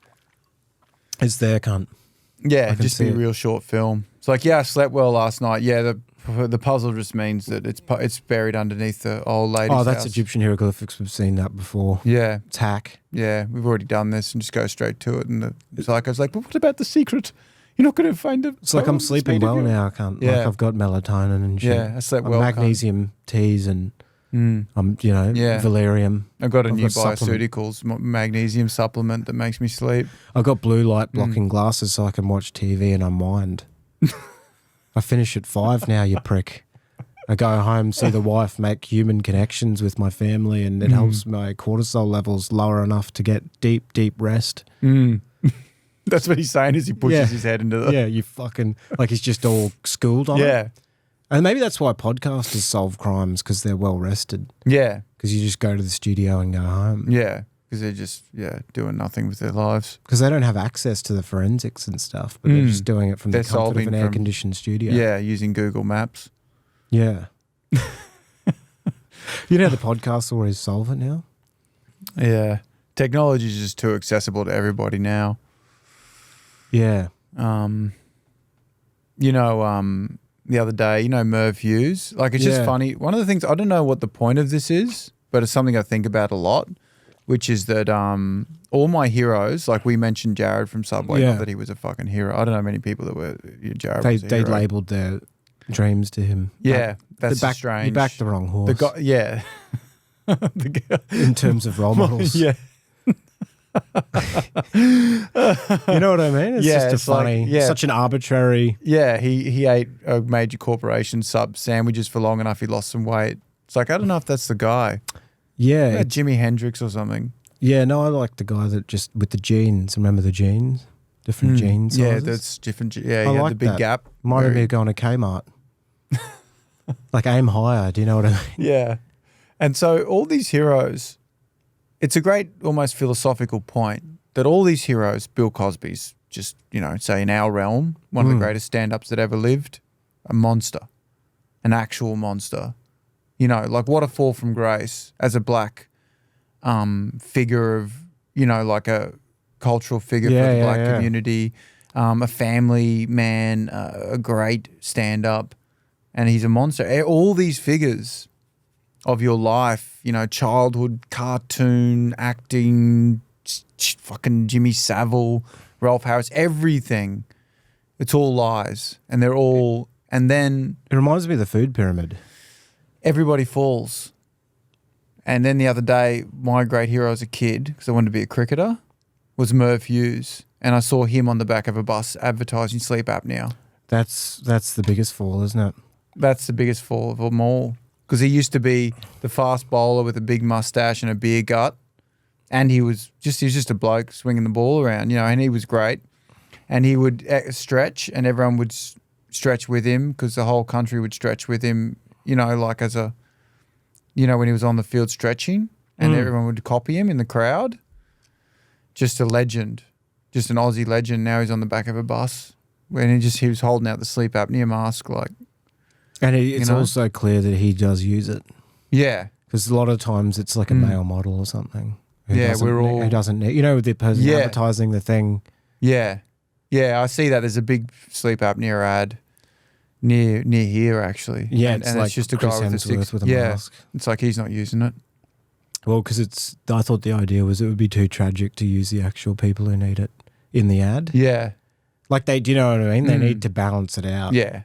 It's there, cunt. Yeah, it'd just be a real short film. It's like, yeah, I slept well last night. Yeah, the puzzle just means that it's buried underneath the old lady's house. Oh, that's Egyptian hieroglyphics. We've seen that before. Yeah. It's hack. Yeah, we've already done this and just go straight to it. And the psycho's like, but what about the secret? You're not going to find it. It's like I'm sleeping well now. I can't. Yeah. Like I've got melatonin and shit. Yeah, I slept well. Magnesium teas and valerium. I've got new bioceuticals magnesium supplement that makes me sleep. I've got blue light blocking glasses so I can watch TV and unwind. I finish at 5 now, you prick. I go home, see the wife, make human connections with my family, and it helps my cortisol levels lower enough to get deep, deep rest. That's what he's saying as he pushes his head into the... Yeah, you fucking... Like he's just all schooled on it. And maybe that's why podcasters solve crimes, because they're well rested. Yeah. Because you just go to the studio and go home. Yeah, because they're just doing nothing with their lives. Because they don't have access to the forensics and stuff, but they're just doing it from the comfort of an air-conditioned studio. Yeah, using Google Maps. Yeah. You know the podcasts always solve it now? Yeah. Technology is just too accessible to everybody now. Yeah. The other day, Merv Hughes? Like, it's just funny. One of the things, I don't know what the point of this is, but it's something I think about a lot, which is that all my heroes, like we mentioned Jared from Subway, not that he was a fucking hero. I don't know many people that were, Jared was a hero. They labelled their dreams to him. Yeah, that's strange. You backed the wrong horse. In terms of role models. Yeah. You know what I mean? It's just a funny, such an arbitrary. Yeah, he ate a major corporation sandwiches for long enough. He lost some weight. It's like, I don't know if that's the guy. Yeah, Jimi Hendrix or something. Yeah, no, I like the guy that just with the jeans. Remember the jeans? Different jeans. Yeah, that's different. Yeah, he had the big gap. Reminded me of going to Kmart. Like aim higher. Do you know what I mean? Yeah, and so all these heroes. It's a great, almost philosophical point that all these heroes, Bill Cosby's just, say in our realm, one of the greatest stand-ups that ever lived, a monster, an actual monster. Like what a fall from grace as a black figure of, like a cultural figure for the black community, a family man, a great stand-up, and he's a monster. All these figures of your life, childhood, cartoon, acting, fucking Jimmy Savile, Ralph Harris, everything. It's all lies. And they're all, and then... It reminds me of the food pyramid. Everybody falls. And then the other day, my great hero as a kid, because I wanted to be a cricketer, was Merv Hughes. And I saw him on the back of a bus advertising sleep apnea. That's the biggest fall, isn't it? That's the biggest fall of them all. Because he used to be the fast bowler with a big mustache and a beer gut. And he was just a bloke swinging the ball around, and he was great. And he would stretch and everyone would stretch with him because the whole country would stretch with him, like as a, when he was on the field stretching and everyone would copy him in the crowd. Just a legend, just an Aussie legend. Now he's on the back of a bus when he was holding out the sleep apnea mask, like. And it's also clear that he does use it. Yeah. Because a lot of times it's like a male model or something. Who doesn't need, with the person advertising the thing. Yeah. Yeah, I see that there's a big sleep apnea ad near here, actually. Yeah, and like it's just a Chris guy Hemsworth with a mask. It's like he's not using it. Well, because I thought the idea was it would be too tragic to use the actual people who need it in the ad. Yeah. Like do you know what I mean? They need to balance it out. Yeah.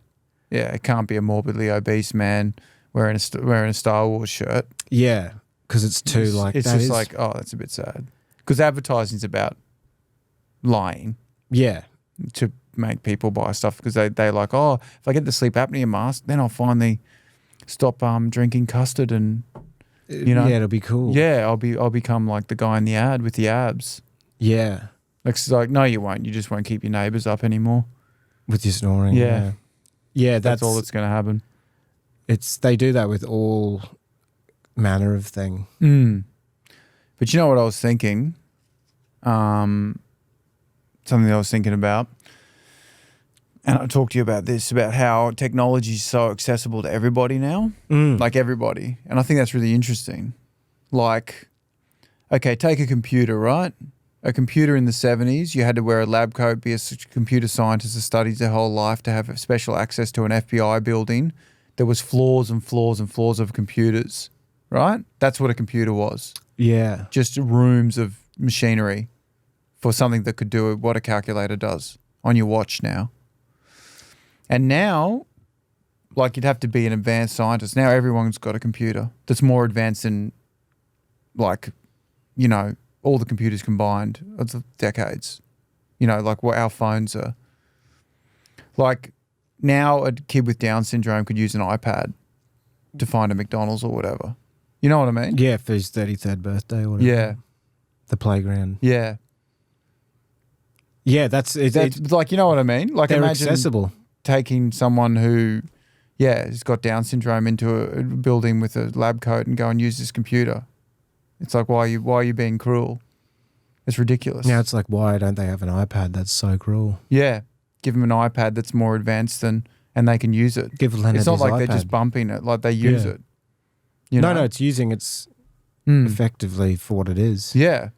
Yeah, it can't be a morbidly obese man wearing a Star Wars shirt. Yeah, because it's too that's a bit sad. Because advertising's about lying. Yeah. To make people buy stuff because they're like, oh, if I get the sleep apnea mask, then I'll finally stop drinking custard and Yeah, it'll be cool. Yeah, I'll become like the guy in the ad with the abs. Yeah. It's like, no, you won't. You just won't keep your neighbours up anymore. With your snoring. Yeah. Yeah, that's all that's going to happen. They do that with all manner of thing. But you know what I was thinking? Something that I was thinking about. And I talked to you about this, about how technology is so accessible to everybody now. Like everybody. And I think that's really interesting. Like, okay, take a computer, right? A computer in the 70s, you had to wear a lab coat, be a computer scientist that studies their whole life to have special access to an FBI building. There was floors and floors and floors of computers, right? That's what a computer was. Yeah. Just rooms of machinery for something that could do what a calculator does on your watch now. And now, like you'd have to be an advanced scientist. Now everyone's got a computer that's more advanced than, like, all the computers combined of the decades. Like what our phones are. Like now a kid with Down syndrome could use an iPad to find a McDonald's or whatever. You know what I mean? Yeah, for his 33rd birthday or whatever. Yeah. The playground. Yeah. Yeah, that's like, you know what I mean? Like they're imagine accessible. Taking someone who, has got Down syndrome into a building with a lab coat and go and use this computer. It's like, why are you being cruel? It's ridiculous. Now it's like, why don't they have an iPad? That's so cruel. Yeah. Give them an iPad that's more advanced and they can use it. Give Leonard It's not like iPad. They're just bumping it, like they use it. No, it's using it effectively for what it is. Yeah.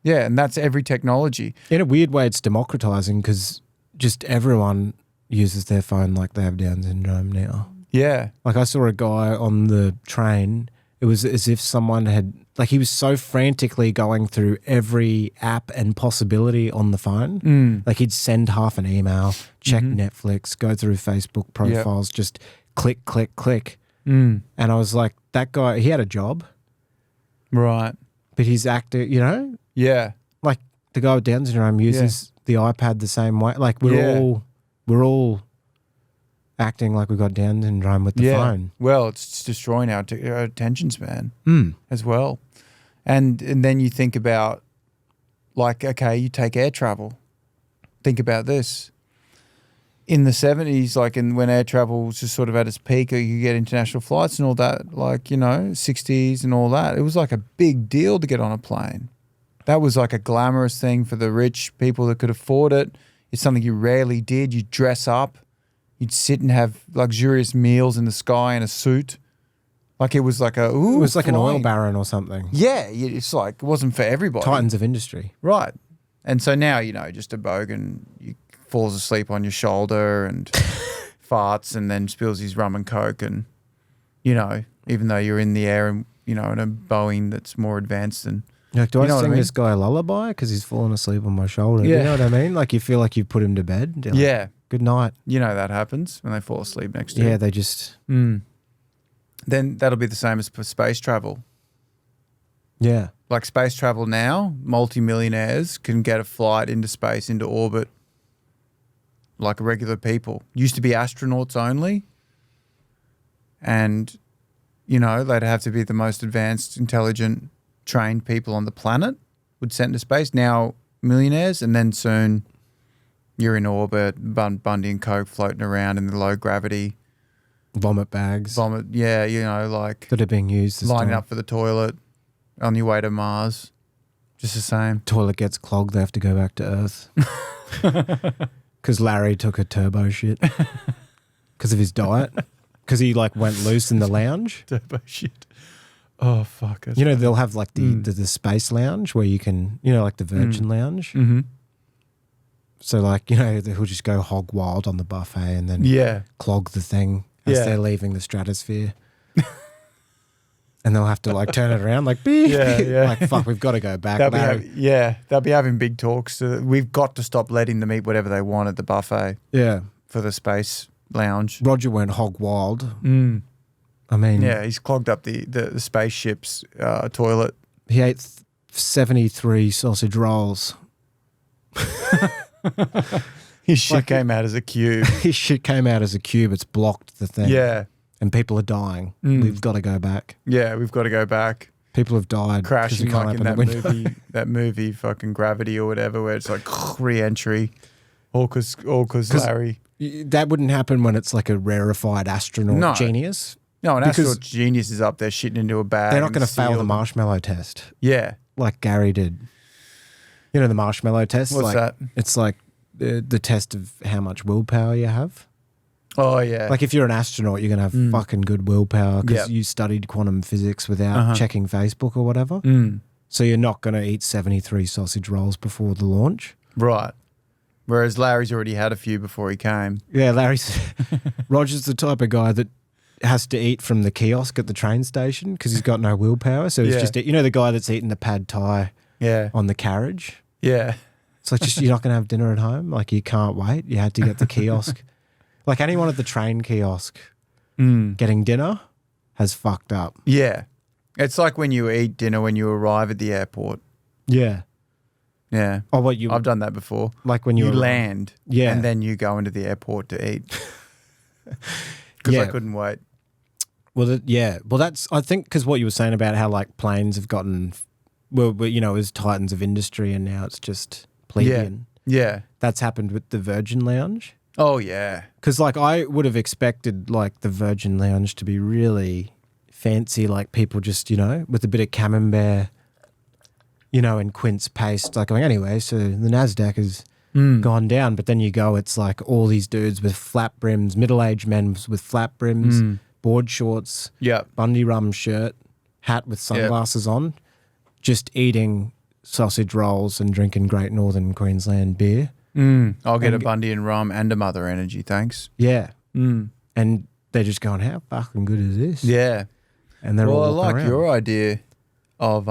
Yeah, and that's every technology. In a weird way, it's democratizing because just everyone uses their phone like they have Down syndrome now. Yeah. Like I saw a guy on the train. It was as if someone had, like he was so frantically going through every app and possibility on the phone. Like he'd send half an email, check Netflix, go through Facebook profiles, just click, click, click. And I was like, that guy, he had a job. Right. But he's acting, Yeah. Like the guy with Down syndrome uses the iPad the same way. Like we're all acting like we've got Down syndrome with the phone. Well, it's destroying our attention span as well. And then you think about, like, okay, you take air travel. Think about this. In the 70s, like when air travel was just sort of at its peak, you could get international flights and all that, like, 60s and all that. It was like a big deal to get on a plane. That was like a glamorous thing for the rich people that could afford it. It's something you rarely did. You'd dress up. You'd sit and have luxurious meals in the sky in a suit. Like it was like it was like an oil baron or something. Yeah, it's like it wasn't for everybody. Titans of industry. Right. And so now, just a Bogan, you falls asleep on your shoulder and farts and then spills his rum and coke and, even though you're in the air and, in a Boeing that's more advanced than... Like, do I sing this guy a lullaby because he's fallen asleep on my shoulder? Yeah. You know what I mean? Like you feel like you put him to bed. Like, yeah. Good night. That happens when they fall asleep next to you. Yeah, they just... Then that'll be the same as for space travel. Yeah. Like space travel now, multimillionaires can get a flight into space, into orbit, like regular people. Used to be astronauts only. And, they'd have to be the most advanced, intelligent, trained people on the planet would send to space. Now, millionaires, and then soon... You're in orbit, Bundy and Coke floating around in the low gravity. Vomit bags. Like... That are being used. Lining up for the toilet on your way to Mars. Just the same. Toilet gets clogged, they have to go back to Earth. because Larry took a turbo shit because of his diet. Because he like went loose in the lounge. Turbo shit. Oh, fuck. You know, they'll have like the space lounge where you can, you know, like the Virgin Lounge. Mm-hmm. So like, you know, he'll just go hog wild on the buffet and then clog the thing as they're leaving the stratosphere. And they'll have to like turn it around like, beep, like, fuck, we've got to go back. They'll be having big talks. We've got to stop letting them eat whatever they want at the buffet. Yeah. For the space lounge. Roger went hog wild. I mean. Yeah, he's clogged up the spaceship's toilet. He ate 73 sausage rolls. His shit came out as a cube. His shit came out as a cube. It's blocked the thing. Yeah. And people are dying. We've got to go back. Yeah, we've got to go back. People have died. Crashing like in that movie, fucking Gravity or whatever, where it's like re-entry. All because Larry. That wouldn't happen when it's like a rarefied astronaut genius. No, an astronaut genius is up there shitting into a bag. They're not going to fail the marshmallow test. Yeah. Like Gary did. You know the marshmallow test? What's that? It's like the test of how much willpower you have. Oh, yeah. Like if you're an astronaut, you're going to have fucking good willpower because you studied quantum physics without checking Facebook or whatever. So you're not going to eat 73 sausage rolls before the launch. Right. Whereas Larry's already had a few before he came. Yeah, Roger's the type of guy that has to eat from the kiosk at the train station because he's got no willpower. So he's just, you know, the guy that's eating the pad thai on the carriage? Yeah. It's like just you're not going to have dinner at home. Like you can't wait. You had to get the kiosk. Like anyone at the train kiosk getting dinner has fucked up. Yeah. It's like when you eat dinner when you arrive at the airport. Yeah. Yeah. Oh, I've done that before. Like when you land and then you go into the airport to eat. Because I couldn't wait. Well, Well, that's, I think, because what you were saying about how like planes have gotten, you know, as titans of industry and now it's just plebeian. Yeah. That's happened with the Virgin Lounge. Oh, yeah. Because like I would have expected like the Virgin Lounge to be really fancy, like people just, you know, with a bit of camembert, you know, and quince paste, like going, anyway, so the NASDAQ has gone down, but then you go, it's like all these dudes with flat brims, middle-aged men with flat brims, board shorts, Bundy rum shirt, hat with sunglasses on, just eating sausage rolls and drinking Great Northern Queensland beer. I'll get a Bundy and rum and a Mother Energy, thanks. Yeah. And they're just going, how fucking good is this? Yeah. And they're all I like around. your idea of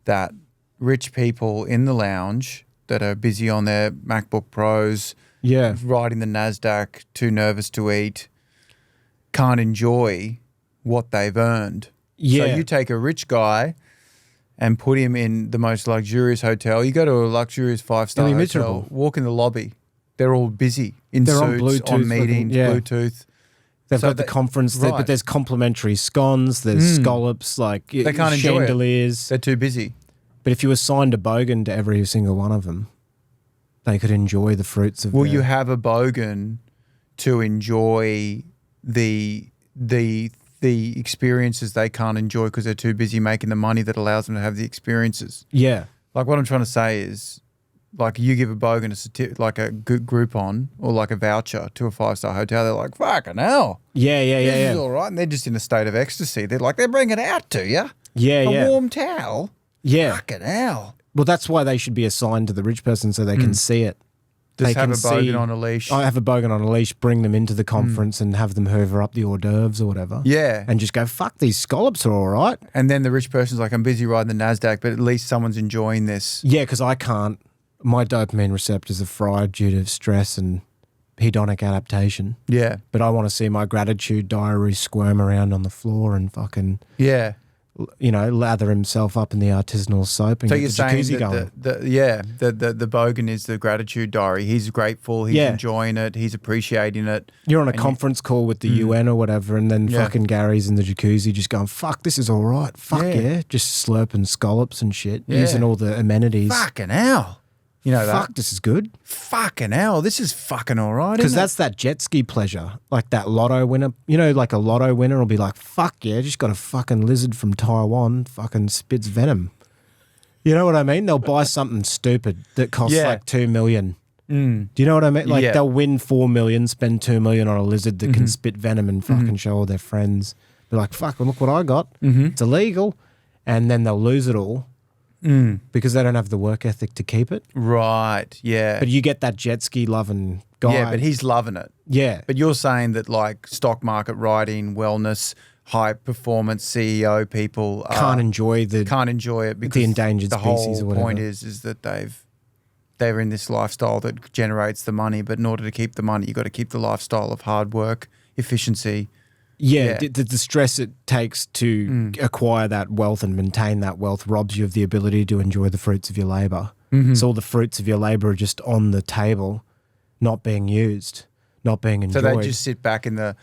that rich people in the lounge that are busy on their MacBook Pros, riding the NASDAQ, too nervous to eat, can't enjoy what they've earned. Yeah. So you take a rich guy and put him in the most luxurious hotel. You go to a luxurious 5-star hotel, miserable. Walk in the lobby. They're all busy in suits, on Bluetooth, on meetings, Bluetooth. They've got the conference, but there's complimentary scones, there's scallops, like they can't chandeliers. They're too busy. But if you assigned a Bogan to every single one of them, they could enjoy the fruits of. Will you have a Bogan to enjoy the experiences they can't enjoy because they're too busy making the money that allows them to have the experiences? Yeah. Like what I'm trying to say is, like you give a Bogan like a good Groupon or like a voucher to a 5-star hotel, they're like, fucking hell. Yeah. This is all right. And they're just in a state of ecstasy. They're like, they're bringing it out to you. A warm towel. Yeah. Fucking hell. Well, that's why they should be assigned to the rich person so they can see it. Just have a Bogan on a leash. I have a Bogan on a leash, bring them into the conference and have them hoover up the hors d'oeuvres or whatever. Yeah. And just go, fuck, these scallops are all right. And then the rich person's like, I'm busy riding the NASDAQ, but at least someone's enjoying this. Yeah, because I can't. My dopamine receptors are fried due to stress and hedonic adaptation. Yeah. But I want to see my gratitude diary squirm around on the floor and fucking... Yeah. You know, lather himself up in the artisanal soap and so get you're the saying jacuzzi going. The Bogan is the gratitude diary. He's grateful. He's enjoying it. He's appreciating it. You're on a conference call with the UN or whatever, and then fucking Gary's in the jacuzzi just going, fuck, this is all right. Fuck yeah. Just slurping scallops and shit, using all the amenities. Fucking hell. You know that? Fuck, this is good. Fucking hell, this is fucking all right, because that's that jet ski pleasure. Like that lotto winner. You know, like a lotto winner will be like, fuck yeah, just got a fucking lizard from Taiwan fucking spits venom. You know what I mean? They'll buy something stupid that costs like $2 million Do you know what I mean? Like they'll win 4 million, spend 2 million on a lizard that can spit venom and fucking show all their friends. They're like, fuck, look what I got. It's illegal. And then they'll lose it all because they don't have the work ethic to keep it. Right, yeah. But you get that jet ski loving guy. Yeah, but he's loving it. Yeah. But you're saying that like stock market riding, wellness, high performance CEO people can't enjoy it because the endangered the species whole or whatever. point is that they're in this lifestyle that generates the money, but in order to keep the money, you've got to keep the lifestyle of hard work, efficiency. Yeah. The stress it takes to acquire that wealth and maintain that wealth robs you of the ability to enjoy the fruits of your labor. So all the fruits of your labor are just on the table, not being used, not being enjoyed. So they just sit back in the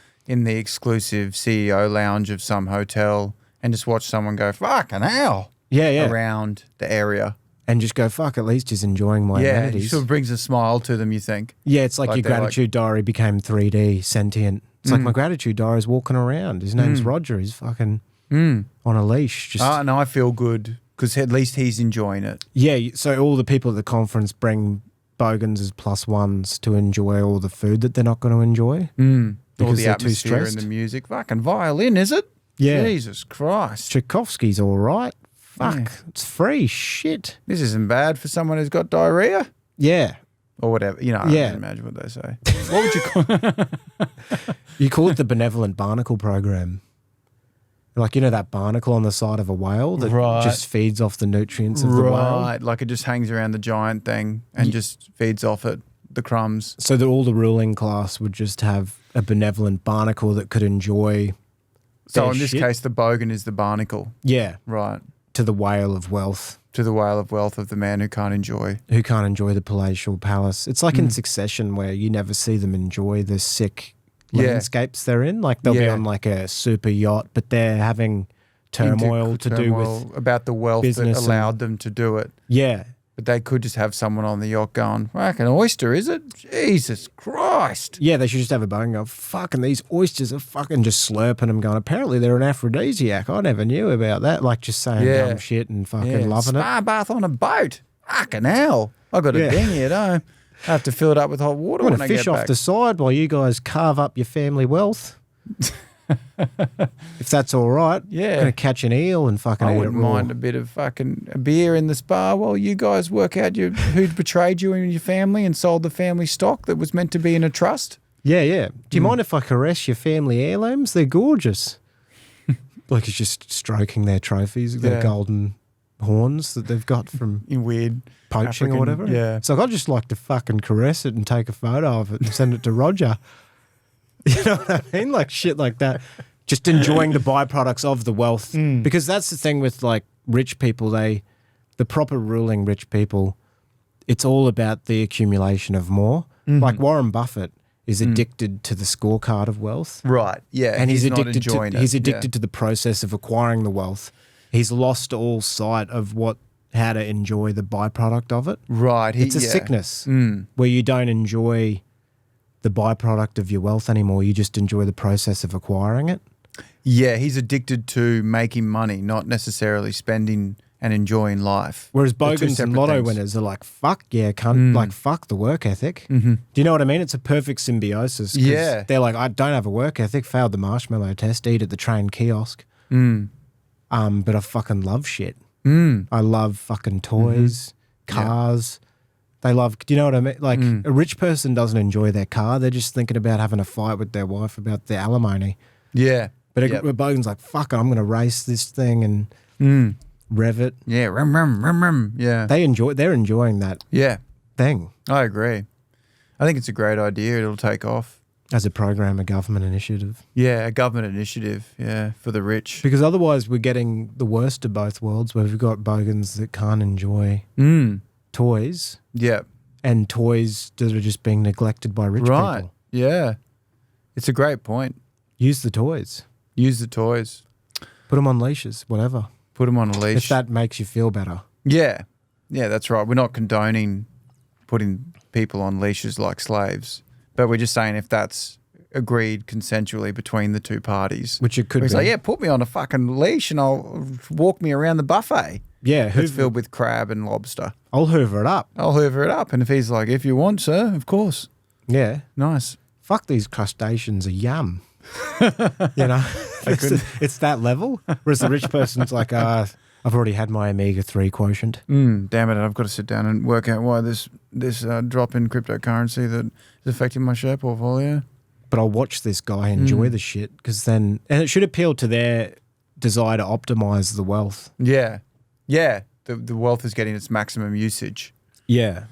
exclusive CEO lounge of some hotel and just watch someone go, fucking hell, around the area. And just go, fuck, at least he's enjoying my amenities. Yeah, it sort of brings a smile to them, you think. Yeah, it's like your gratitude diary became 3D, sentient. It's like my gratitude diary is walking around. His name's Roger. He's fucking on a leash. And I feel good because at least he's enjoying it. Yeah, so all the people at the conference bring Bogans as plus ones to enjoy all the food that they're not going to enjoy. Because all the they're too atmosphere stressed. and the music. Fucking violin, is it? Yeah. Jesus Christ. Tchaikovsky's all right. Fuck, it's free. Shit. This isn't bad for someone who's got diarrhea. Yeah. Or whatever. You know, I can imagine what they say. What would you call You call it the benevolent barnacle program. Like, you know that barnacle on the side of a whale that just feeds off the nutrients of the whale? Right, like it just hangs around the giant thing and just feeds off it, the crumbs. So that all the ruling class would just have a benevolent barnacle that could enjoy So in this case, the Bogan is the barnacle. Yeah. Right. To the whale of wealth. To the whale of wealth of the man who can't enjoy. Who can't enjoy the palatial palace. It's like in Succession where you never see them enjoy the sick landscapes they're in. Like they'll be on like a super yacht, but they're having turmoil to do with about the wealth that allowed them to do it. Yeah. But they could just have someone on the yacht going, fucking oyster, is it? Jesus Christ. Yeah, they should just have a boat and go, fucking these oysters are fucking just slurping them going, apparently they're an aphrodisiac. I never knew about that. Like just saying dumb shit and fucking loving it. Spa bath on a boat. Fucking hell. I got a dinghy at home. I have to fill it up with hot water when I get back. I'm going to fish off the side while you guys carve up your family wealth. If that's all right. Yeah. I'm going to catch an eel and fucking eat it raw. I wouldn't mind a bit of fucking a beer in the spa while you guys work out who betrayed you and your family and sold the family stock that was meant to be in a trust. Yeah, yeah. Do you mind if I caress your family heirlooms? They're gorgeous. Like he's just stroking their trophies, their golden horns that they've got from weird poaching African, or whatever. Yeah. It's like, I'd just like to fucking caress it and take a photo of it and send it to Roger. You know what I mean? Like shit like that. Just enjoying the byproducts of the wealth. Because that's the thing with like rich people, the proper ruling rich people, it's all about the accumulation of more. Like Warren Buffett is addicted to the scorecard of wealth. Right. Yeah. And he's not enjoying it. He's addicted to the process of acquiring the wealth. He's lost all sight of how to enjoy the byproduct of it. Right. It's a sickness where you don't enjoy the byproduct of your wealth anymore. You just enjoy the process of acquiring it. Yeah, he's addicted to making money, not necessarily spending and enjoying life. Whereas Bogans and Lotto winners are like, fuck yeah, cunt. Like, fuck the work ethic. Do you know what I mean? It's a perfect symbiosis. Yeah. They're like, I don't have a work ethic, failed the marshmallow test, eat at the train kiosk. But I fucking love shit. I love fucking toys, cars. They love, do you know what I mean? Like a rich person doesn't enjoy their car. They're just thinking about having a fight with their wife about the alimony. Yeah. But a Bogan's like, fuck it, I'm going to race this thing and rev it. Yeah. Rum. Yeah. They're enjoying that thing. I agree. I think it's a great idea. It'll take off. As a program, a government initiative. Yeah, a government initiative, for the rich. Because otherwise we're getting the worst of both worlds where we've got Bogans that can't enjoy toys. Yeah. And toys that are just being neglected by rich people. Right. Yeah. It's a great point. Use the toys. Use the toys. Put them on leashes, whatever. Put them on a leash. If that makes you feel better. Yeah. Yeah, that's right. We're not condoning putting people on leashes like slaves, but we're just saying if that's agreed consensually between the two parties. Which it could be. Like, yeah, put me on a fucking leash and I'll walk me around the buffet. Yeah, It's filled with crab and lobster. I'll hoover it up. I'll hoover it up. And if he's like, if you want, sir, of course. Yeah. Nice. Fuck, these crustaceans are yum. You know? It's that level. Whereas the rich person's like, I've already had my omega-3 quotient. Damn it, I've got to sit down and work out why this drop in cryptocurrency that is affecting my share portfolio. But I'll watch this guy enjoy the shit because then... And it should appeal to their desire to optimize the wealth. Yeah. Yeah. The wealth is getting its maximum usage. Yeah.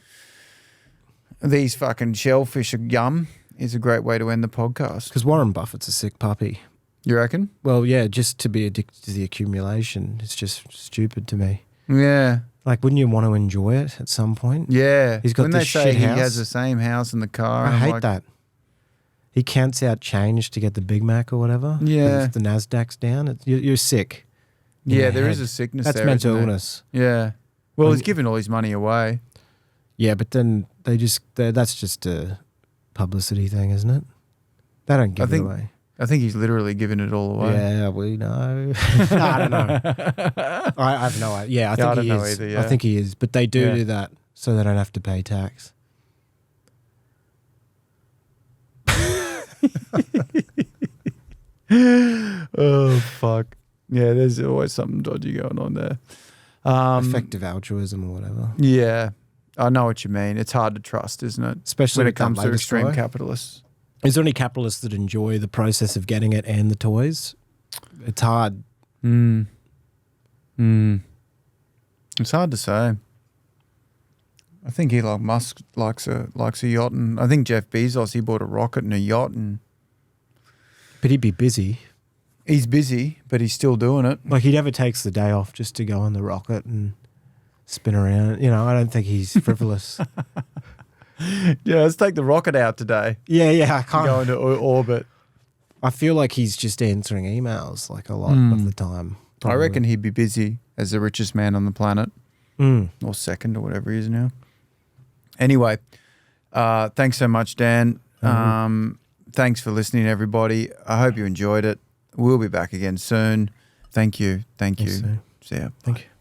These fucking shellfish are yum is a great way to end the podcast. Because Warren Buffett's a sick puppy. You reckon? Well, yeah, just to be addicted to the accumulation, it's just stupid to me. Yeah. Like, wouldn't you want to enjoy it at some point? Yeah. He's got when this they say shit house. He has the same house and the car. I hate that. He counts out change to get the Big Mac or whatever. Yeah. If the Nasdaq's down, you're sick. Yeah, there is a sickness That's there. That's mental illness. Yeah. Well, he's giving all his money away. Yeah, but then that's just a publicity thing, isn't it? They don't give it away. I think he's literally giving it all away. Yeah, we know. I don't know. I have no idea. Yeah, I think he is. Either, yeah. I think he is. But they do that so they don't have to pay tax. Oh, fuck. Yeah, there's always something dodgy going on there. Effective altruism or whatever. Yeah, I know what you mean. It's hard to trust, isn't it? Especially when it comes to extreme capitalists. Is there any capitalists that enjoy the process of getting it and the toys? It's hard. It's hard to say. I think Elon Musk likes a yacht, and I think Jeff Bezos, he bought a rocket and a yacht, but he'd be busy. He's busy, but he's still doing it. Like, he never takes the day off just to go on the rocket and spin around. You know, I don't think he's frivolous. Yeah, let's take the rocket out today. Yeah, I can't go into orbit. I feel like he's just answering emails like a lot of the time. Probably. I reckon he'd be busy as the richest man on the planet, or second, or whatever he is now. Anyway, thanks so much, Dan. Thanks for listening, everybody. I hope you enjoyed it. We'll be back again soon. Thank you. See ya. Thank you.